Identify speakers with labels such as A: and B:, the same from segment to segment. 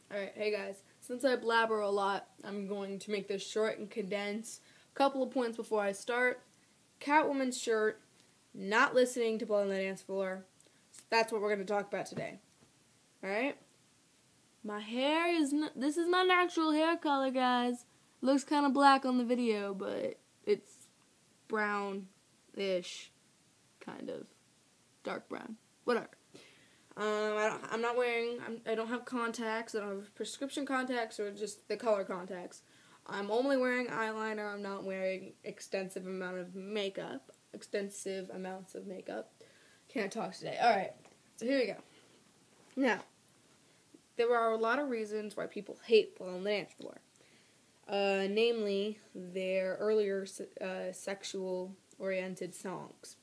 A: Alright, hey guys. Since I blabber a lot, I'm going to make this short and condense. A couple of points before I start. Catwoman's shirt, not listening to Blood on the Dance Floor. So that's what we're going to talk about today. Alright? My hair is this is my natural hair color, guys. Looks kind of black on the video, but it's brown-ish, kind of. Dark brown. Whatever. I don't have contacts. I don't have prescription contacts or just the color contacts. I'm only wearing eyeliner. I'm not wearing extensive amounts of makeup. Can't talk today. Alright, so here we go. Now, there are a lot of reasons why people hate Blood on the Dance Floor. Namely, their earlier sexual-oriented songs.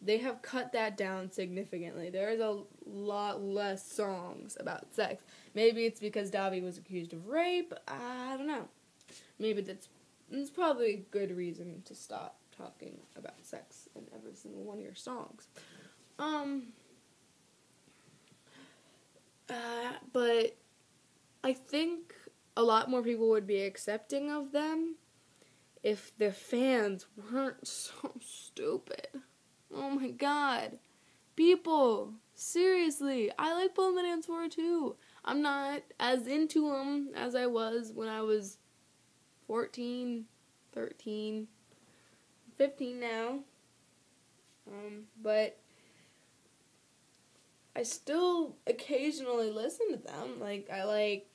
A: They have cut that down significantly. There's a lot less songs about sex. Maybe it's because Davi was accused of rape. I don't know. Maybe that's probably a good reason to stop talking about sex in every single one of your songs. But I think a lot more people would be accepting of them if their fans weren't so stupid. Oh my god. People, seriously, I like Blood on the Dance Floor too. I'm not as into them as I was when I was 14, 13, 15 now. But I still occasionally listen to them. Like, I like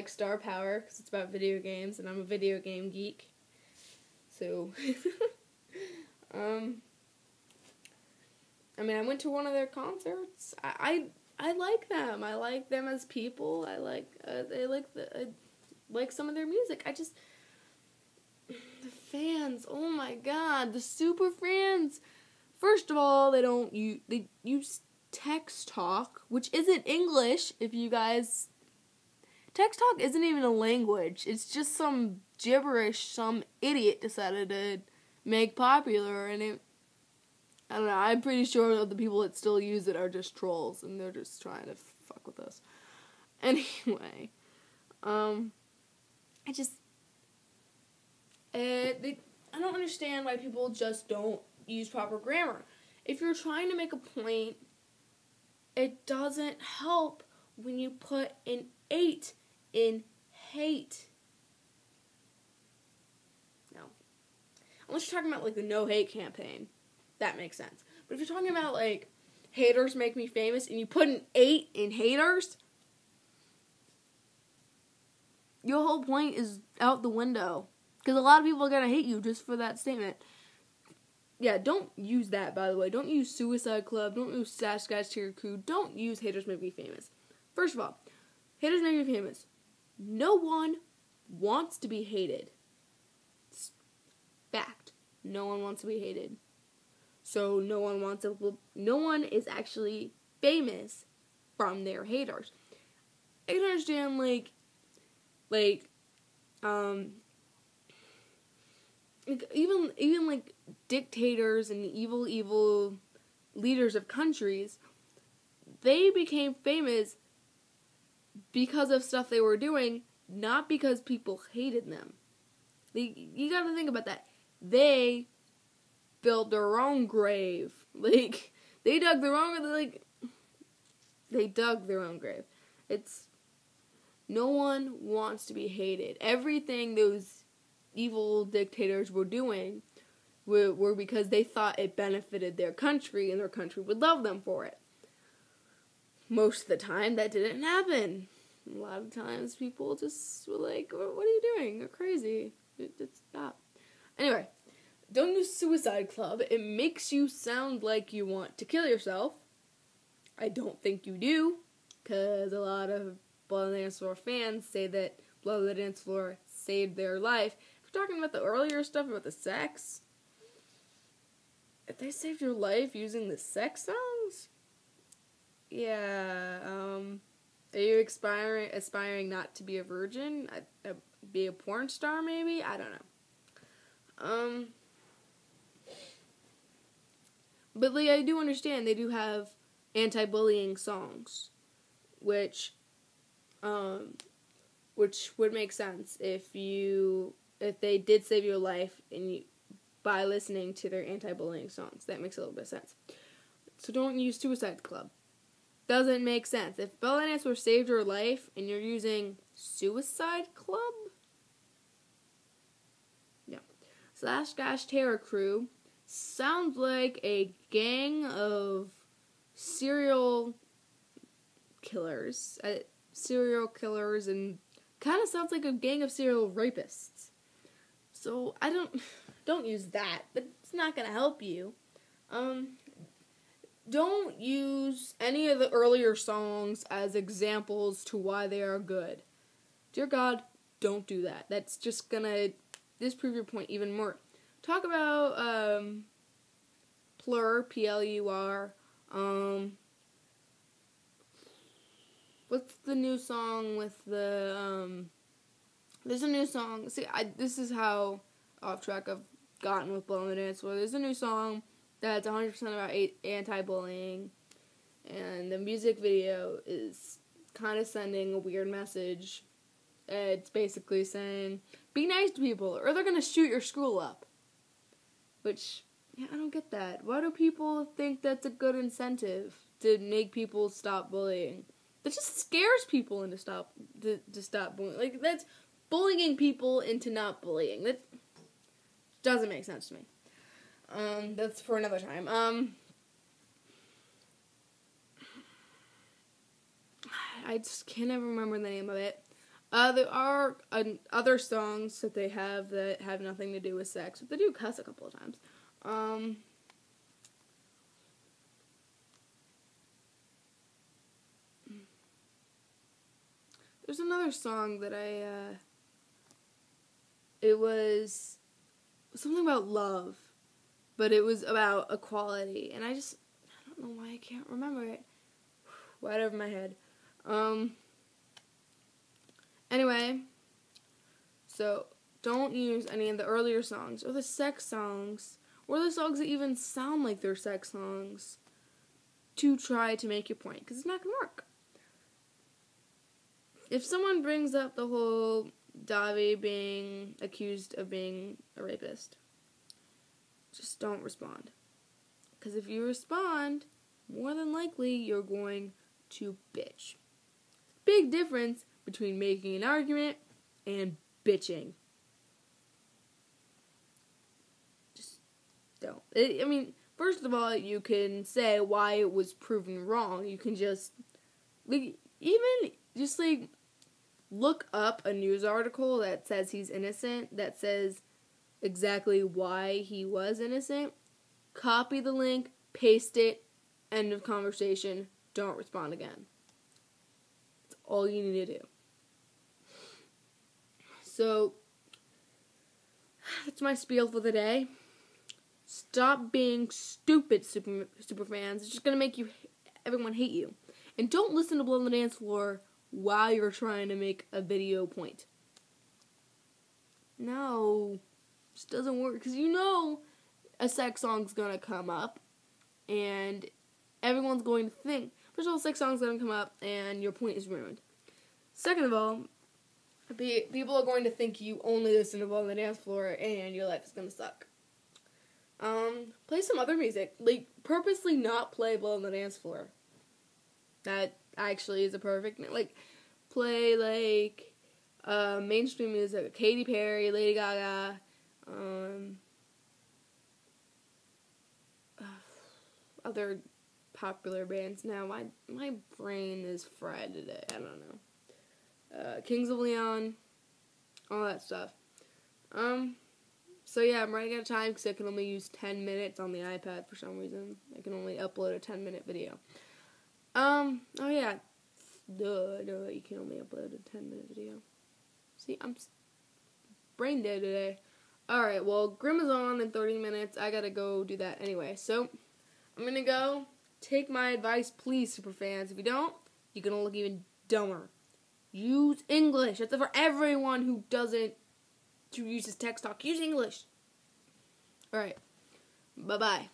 A: Star Power because it's about video games and I'm a video game geek. So, I mean, I went to one of their concerts. I like them. I like them as people. I like some of their music. The fans. Oh my god, the super fans. First of all, they use text talk, which isn't English. If you guys, text talk isn't even a language. It's just some gibberish some idiot decided to make popular, and I don't know, I'm pretty sure that the people that still use it are just trolls, and they're just trying to fuck with us. Anyway, I don't understand why people just don't use proper grammar. If you're trying to make a point, it doesn't help when you put an 8 in hate. Unless you're talking about, like, the No Hate campaign. That makes sense. But if you're talking about, like, haters make me famous, and you put an 8 in haters, your whole point is out the window. Because a lot of people are going to hate you just for that statement. Yeah, don't use that, by the way. Don't use Suicide Club. Don't use Stash Guys to Your Crew. Don't use haters make me famous. First of all, haters make me famous. No one wants to be hated. Fact. No one wants to be hated. So no one is actually famous from their haters. I can understand even like dictators and evil leaders of countries, they became famous because of stuff they were doing, not because people hated them. You gotta think about that. They built their own grave. They dug their own grave. No one wants to be hated. Everything those evil dictators were doing were because they thought it benefited their country and their country would love them for it. Most of the time, that didn't happen. A lot of times, people just were like, what are you doing? You're crazy. Just stop. Anyway, don't use Suicide Club. It makes you sound like you want to kill yourself. I don't think you do, because a lot of Blood on the Dance Floor fans say that Blood on the Dance Floor saved their life. If you're talking about the earlier stuff about the sex, if they saved your life using the sex songs, yeah, are you aspiring not to be a virgin? Be a porn star, maybe? I don't know. But I do understand they do have anti-bullying songs, which which would make sense if they did save your life by listening to their anti-bullying songs. That makes a little bit of sense. So don't use Suicide Club. Doesn't make sense. If Bella and Answer saved your life and you're using Suicide Club? Yeah. Slash Dash Terror Crew sounds like a gang of serial killers. And kind of sounds like a gang of serial rapists. So don't use that. It's not going to help you. Don't use any of the earlier songs as examples to why they are good. Dear God, don't do that. That's just gonna disprove your point even more. Talk about Plur, Plur. What's the new song with the there's a new song. See, this is how off track I've gotten with Blow on the Dance Floor. There's a new song that's 100% about anti-bullying, and the music video is kind of sending a weird message. It's basically saying, be nice to people, or they're going to shoot your school up. Which, yeah, I don't get that. Why do people think that's a good incentive to make people stop bullying? That just scares people into stop bullying. Like, that's bullying people into not bullying. That doesn't make sense to me. That's for another time. I just can't ever remember the name of it. There are other songs that they have that have nothing to do with sex, but they do cuss a couple of times. There's another song that it was something about love, but it was about equality, and I don't know why I can't remember it. Right over my head. Anyway, so don't use any of the earlier songs, or the sex songs, or the songs that even sound like they're sex songs, to try to make your point, because it's not going to work. If someone brings up the whole Davi being accused of being a rapist, just don't respond. Because if you respond, more than likely you're going to bitch. Big difference between making an argument and bitching. Just don't. I mean, first of all, you can say why it was proven wrong. You can just, look up a news article that says he's innocent, that says exactly why he was innocent. Copy the link, paste it, end of conversation, don't respond again. That's all you need to do. So, that's my spiel for the day. Stop being stupid, super fans. It's just going to make everyone hate you. And don't listen to Blow on the Dance Floor while you're trying to make a video point. No. Just doesn't work. Because you know a sex song's going to come up. And everyone's going to think. First of all, sex song's going to come up and your point is ruined. Second of all, people are going to think you only listen to Blow on the Dance Floor and your life is going to suck. Play some other music. Purposely not play Blow on the Dance Floor. That actually is a perfect, play, mainstream music. Katy Perry, Lady Gaga, other popular bands. Now, my brain is fried today. I don't know. Kings of Leon, all that stuff. So yeah, I'm running out of time because I can only use 10 minutes on the iPad for some reason. I can only upload a 10-minute video. Oh yeah. Duh, you can only upload a 10-minute video. See, I'm brain dead today. Alright, well, Grimm is on in 30 minutes. I gotta go do that anyway. So, I'm gonna go. Take my advice, please, superfans. If you don't, you're gonna look even dumber. Use English. That's for everyone who uses text talk. Use English. Alright. Bye-bye.